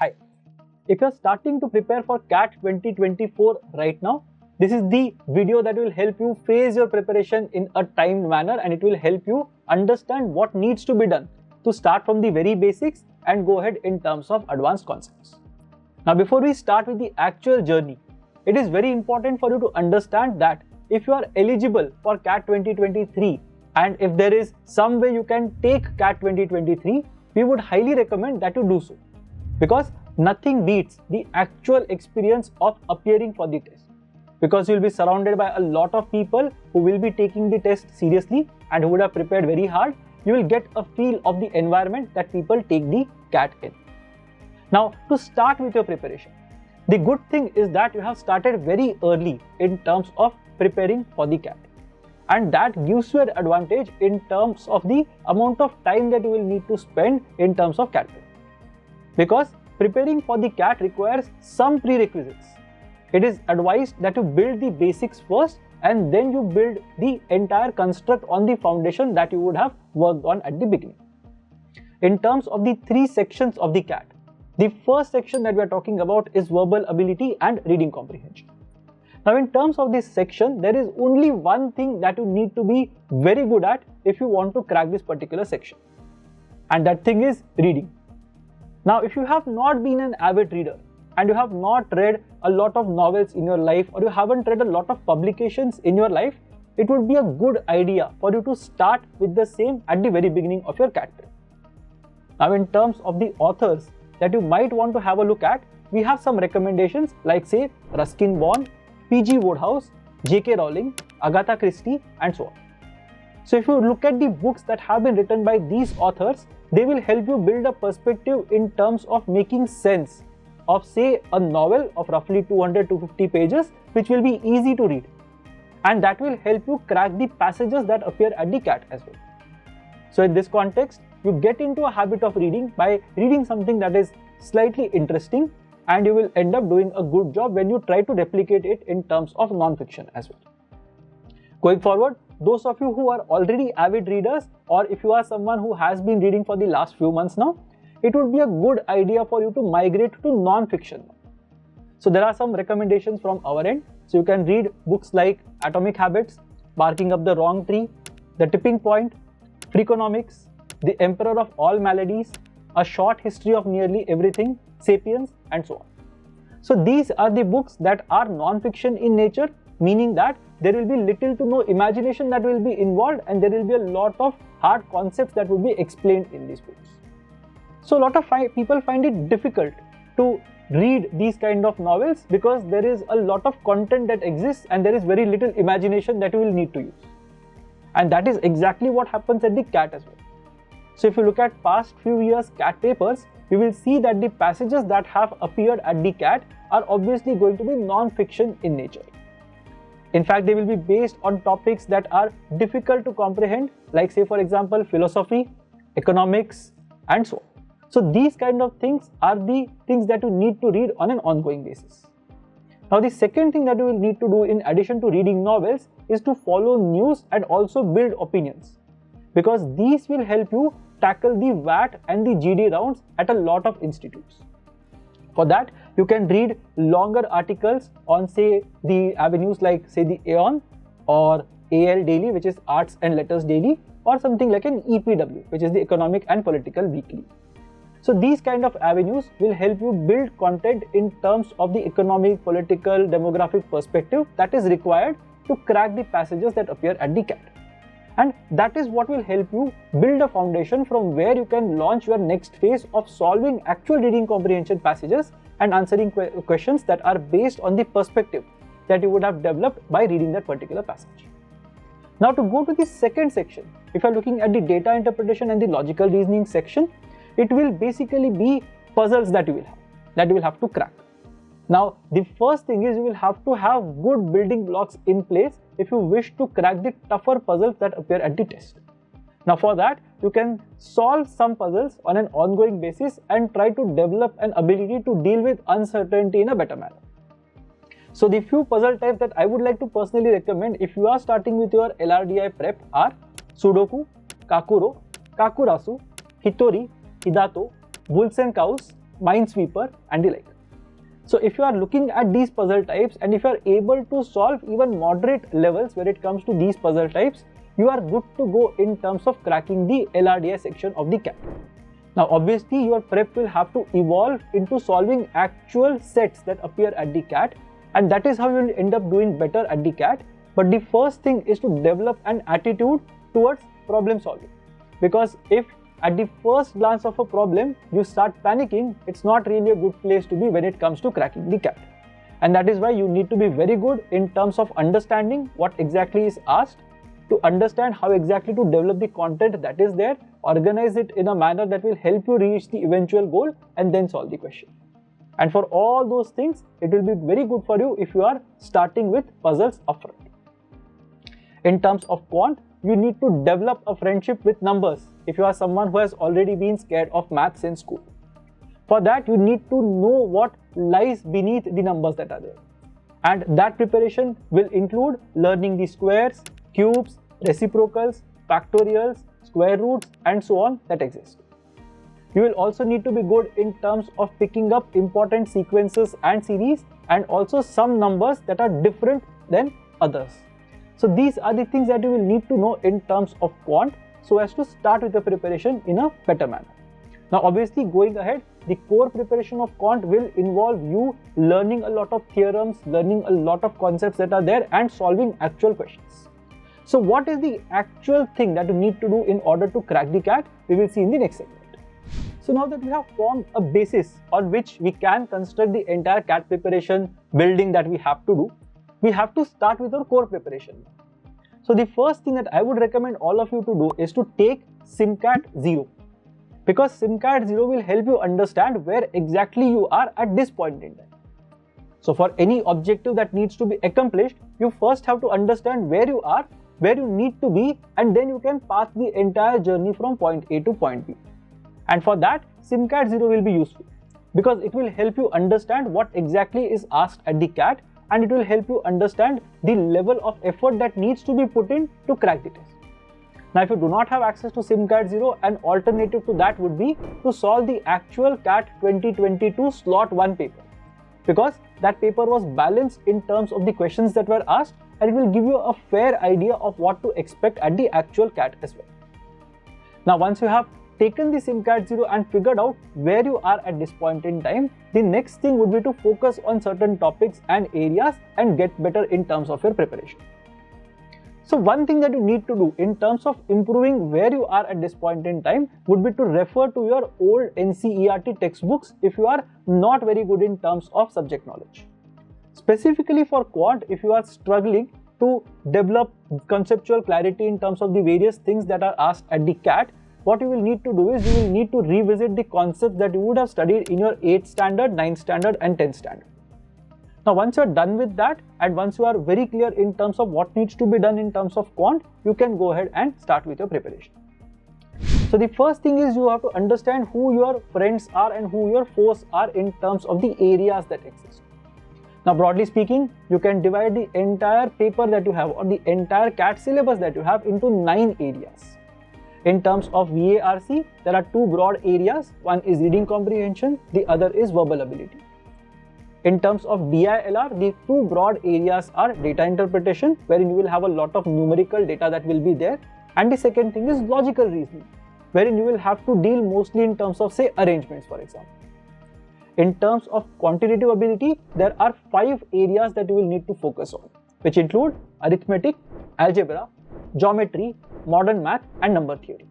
Hi. If you're starting to prepare for CAT 2024 right now, this is the video that will help you phase your preparation in a timed manner, and it will help you understand what needs to be done to start from the very basics and go ahead in terms of advanced concepts. Now, before we start with the actual journey, it is very important for you to understand that if you are eligible for CAT 2023 and if there is some way you can take CAT 2023, we would highly recommend that you do so, because nothing beats the actual experience of appearing for the test, because you will be surrounded by a lot of people who will be taking the test seriously and who would have prepared very hard. You will get a feel of the environment that people take the CAT in. Now, to start with your preparation, the good thing is that you have started very early in terms of preparing for the CAT, and that gives you an advantage in terms of the amount of time that you will need to spend in terms of CAT prep, because preparing for the CAT requires some prerequisites. It is advised that you build the basics first and then you build the entire construct on the foundation that you would have worked on at the beginning. In terms of the three sections of the CAT, the first section that we are talking about is verbal ability and reading comprehension. Now, in terms of this section, there is only one thing that you need to be very good at if you want to crack this particular section, and that thing is reading. Now, if you have not been an avid reader and you have not read a lot of novels in your life, or you haven't read a lot of publications in your life, it would be a good idea for you to start with the same at the very beginning of your CAT trip. Now, in terms of the authors that you might want to have a look at, we have some recommendations like, say, Ruskin Bond, P.G. Wodehouse, J.K. Rowling, Agatha Christie, and so on. So if you look at the books that have been written by these authors, they will help you build a perspective in terms of making sense of, say, a novel of roughly 200-250 pages, which will be easy to read. And that will help you crack the passages that appear at the CAT as well. So in this context, you get into a habit of reading by reading something that is slightly interesting, and you will end up doing a good job when you try to replicate it in terms of non-fiction as well. Going forward, those of you who are already avid readers, or if you are someone who has been reading for the last few months now, it would be a good idea for you to migrate to non-fiction. So there are some recommendations from our end. So you can read books like Atomic Habits, Barking Up the Wrong Tree, The Tipping Point, Freakonomics, The Emperor of All Maladies, A Short History of Nearly Everything, Sapiens, and so on. So these are the books that are non-fiction in nature, meaning that there will be little to no imagination that will be involved, and there will be a lot of hard concepts that will be explained in these books. So a lot of people find it difficult to read these kind of novels because there is a lot of content that exists and there is very little imagination that you will need to use. And that is exactly what happens at the CAT as well. So if you look at past few years CAT papers, you will see that the passages that have appeared at the CAT are obviously going to be non-fiction in nature. In fact, they will be based on topics that are difficult to comprehend, like, say, for example, philosophy, economics, and so on. So these kind of things are the things that you need to read on an ongoing basis. Now, the second thing that you will need to do in addition to reading novels is to follow news and also build opinions, because these will help you tackle the VAT and the GD rounds at a lot of institutes. For that, you can read longer articles on, say, the avenues like, say, the Aeon or AL Daily, which is Arts and Letters Daily, or something like an EPW, which is the Economic and Political Weekly. So these kind of avenues will help you build content in terms of the economic, political, demographic perspective that is required to crack the passages that appear at the CAT. And that is what will help you build a foundation from where you can launch your next phase of solving actual reading comprehension passages and answering questions that are based on the perspective that you would have developed by reading that particular passage. Now, to go to the second section, if you are looking at the data interpretation and the logical reasoning section, it will basically be puzzles that you will have to crack. Now, the first thing is you will have to have good building blocks in place if you wish to crack the tougher puzzles that appear at the test. Now, for that, you can solve some puzzles on an ongoing basis and try to develop an ability to deal with uncertainty in a better manner. So, the few puzzle types that I would like to personally recommend if you are starting with your LRDI prep are Sudoku, Kakuro, Kakurasu, Hitori, Hidato, Bulls and Cows, Minesweeper, and the like. So if you are looking at these puzzle types and if you are able to solve even moderate levels when it comes to these puzzle types, you are good to go in terms of cracking the LRDI section of the CAT. Now obviously your prep will have to evolve into solving actual sets that appear at the CAT, and that is how you will end up doing better at the CAT. But the first thing is to develop an attitude towards problem solving, because if at the first glance of a problem you start panicking, it's not really a good place to be when it comes to cracking the CAT. And that is why you need to be very good in terms of understanding what exactly is asked, to understand how exactly to develop the content that is there, organize it in a manner that will help you reach the eventual goal, and then solve the question. And for all those things, it will be very good for you if you are starting with puzzles upfront. In terms of quant, you need to develop a friendship with numbers if you are someone who has already been scared of maths in school. For that, you need to know what lies beneath the numbers that are there. And that preparation will include learning the squares, cubes, reciprocals, factorials, square roots, and so on that exist. You will also need to be good in terms of picking up important sequences and series, and also some numbers that are different than others. So these are the things that you will need to know in terms of quant, so as to start with the preparation in a better manner. Now obviously going ahead, the core preparation of quant will involve you learning a lot of theorems, learning a lot of concepts that are there, and solving actual questions. So what is the actual thing that you need to do in order to crack the CAT? We will see in the next segment. So now that we have formed a basis on which we can construct the entire CAT preparation building that we have to do, we have to start with our core preparation. So the first thing that I would recommend all of you to do is to take SimCAT 0, because SimCAT 0 will help you understand where exactly you are at this point in time. So for any objective that needs to be accomplished, you first have to understand where you are, where you need to be, and then you can path the entire journey from point A to point B. And for that, SimCAT 0 will be useful, because it will help you understand what exactly is asked at the CAT, and it will help you understand the level of effort that needs to be put in to crack the test. Now if you do not have access to SimCAT 0, an alternative to that would be to solve the actual CAT 2022 slot 1 paper, because that paper was balanced in terms of the questions that were asked, and it will give you a fair idea of what to expect at the actual CAT as well. Now once you have taken the SimCAT 0 and figured out where you are at this point in time, the next thing would be to focus on certain topics and areas and get better in terms of your preparation. So one thing that you need to do in terms of improving where you are at this point in time would be to refer to your old NCERT textbooks if you are not very good in terms of subject knowledge. Specifically for quant, if you are struggling to develop conceptual clarity in terms of the various things that are asked at the CAT, what you will need to do is you will need to revisit the concepts that you would have studied in your 8th standard, 9th standard and 10th standard. Now once you are done with that, and once you are very clear in terms of what needs to be done in terms of quant, you can go ahead and start with your preparation. So the first thing is you have to understand who your friends are and who your foes are in terms of the areas that exist. Now broadly speaking, you can divide the entire paper that you have or the entire CAT syllabus that you have into 9 areas. In terms of VARC, there are 2 broad areas. One is reading comprehension, the other is verbal ability. In terms of DILR, the 2 broad areas are data interpretation, wherein you will have a lot of numerical data that will be there. And the second thing is logical reasoning, wherein you will have to deal mostly in terms of, say, arrangements, for example. In terms of quantitative ability, there are 5 areas that you will need to focus on, which include arithmetic, algebra, geometry, modern math and number theory.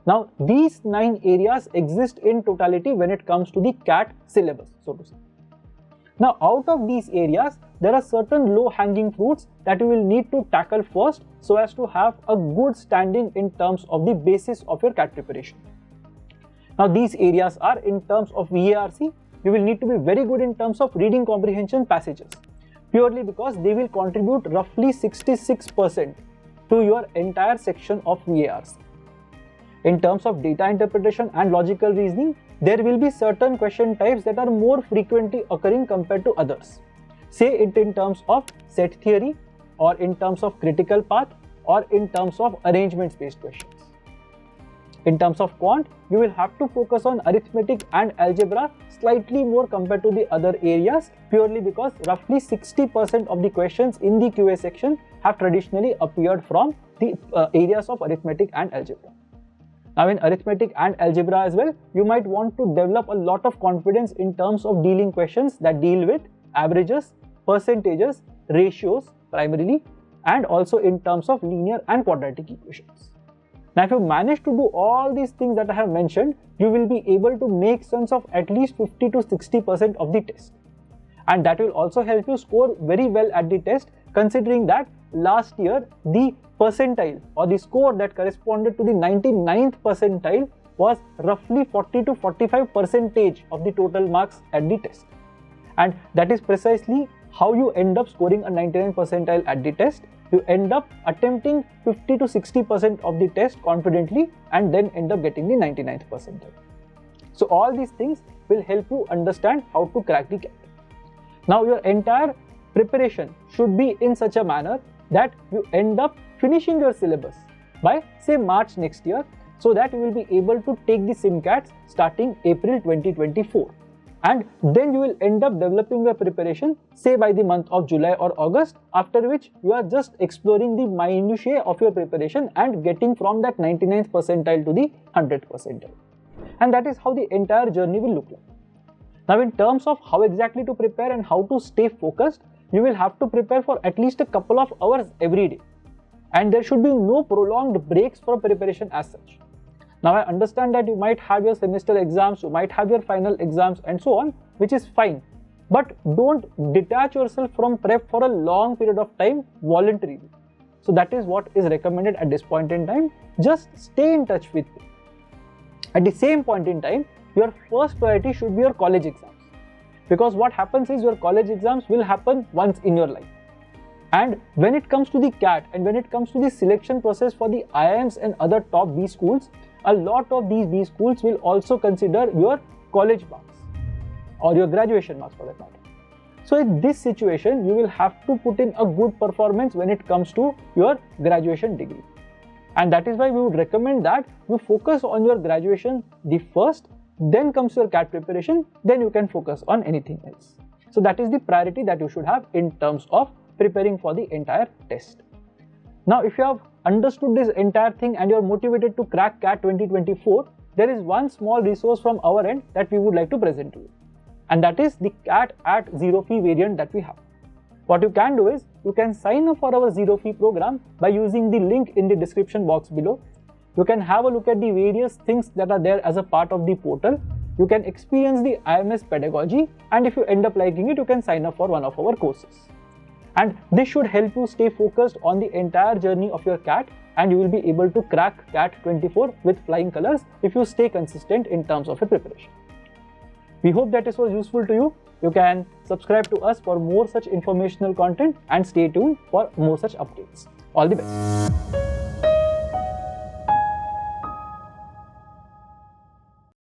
Now these 9 areas exist in totality when it comes to the CAT syllabus, so to say. Now out of these areas, there are certain low-hanging fruits that you will need to tackle first so as to have a good standing in terms of the basis of your CAT preparation. Now these areas are in terms of VARC, you will need to be very good in terms of reading comprehension passages, purely because they will contribute roughly 66% to your entire section of VARC. In terms of data interpretation and logical reasoning, there will be certain question types that are more frequently occurring compared to others. Say it in terms of set theory, or in terms of critical path, or in terms of arrangements based questions. In terms of quant, you will have to focus on arithmetic and algebra slightly more compared to the other areas, purely because roughly 60% of the questions in the QA section have traditionally appeared from the areas of arithmetic and algebra. Now in arithmetic and algebra as well, you might want to develop a lot of confidence in terms of dealing questions that deal with averages, percentages, ratios primarily, and also in terms of linear and quadratic equations. Now, if you manage to do all these things that I have mentioned, you will be able to make sense of at least 50 to 60% of the test. And that will also help you score very well at the test, considering that last year the percentile or the score that corresponded to the 99th percentile was roughly 40 to 45% of the total marks at the test. And that is precisely how you end up scoring a 99th percentile at the test. You end up attempting 50 to 60% of the test confidently and then end up getting the 99th percentile. So all these things will help you understand how to crack the CAT. Now your entire preparation should be in such a manner that you end up finishing your syllabus by say March next year, so that you will be able to take the SIMCATs starting April 2024. And then you will end up developing your preparation say by the month of July or August, after which you are just exploring the minutiae of your preparation and getting from that 99th percentile to the 100th percentile. And that is how the entire journey will look like. Now in terms of how exactly to prepare and how to stay focused, you will have to prepare for at least a couple of hours every day. And there should be no prolonged breaks for preparation as such. Now I understand that you might have your semester exams, you might have your final exams and so on, which is fine. But don't detach yourself from prep for a long period of time voluntarily. So that is what is recommended at this point in time. Just stay in touch with it. At the same point in time, your first priority should be your college exams. Because what happens is your college exams will happen once in your life. And when it comes to the CAT and when it comes to the selection process for the IIMs and other top B schools, a lot of these B schools will also consider your college marks or your graduation marks for that matter. So in this situation, you will have to put in a good performance when it comes to your graduation degree. And that is why we would recommend that you focus on your graduation the first, then comes your CAT preparation, then you can focus on anything else. So that is the priority that you should have in terms of preparing for the entire test. Now, if you have understood this entire thing and you are motivated to crack CAT 2024, there is one small resource from our end that we would like to present to you. And that is the CAT at zero fee variant that we have. What you can do is, you can sign up for our zero fee program by using the link in the description box below. You can have a look at the various things that are there as a part of the portal. You can experience the IMS pedagogy, and if you end up liking it, you can sign up for one of our courses. And this should help you stay focused on the entire journey of your CAT, and you will be able to crack CAT 24 with flying colors if you stay consistent in terms of your preparation. We hope that this was useful to you. You can subscribe to us for more such informational content and stay tuned for more such updates. All the best.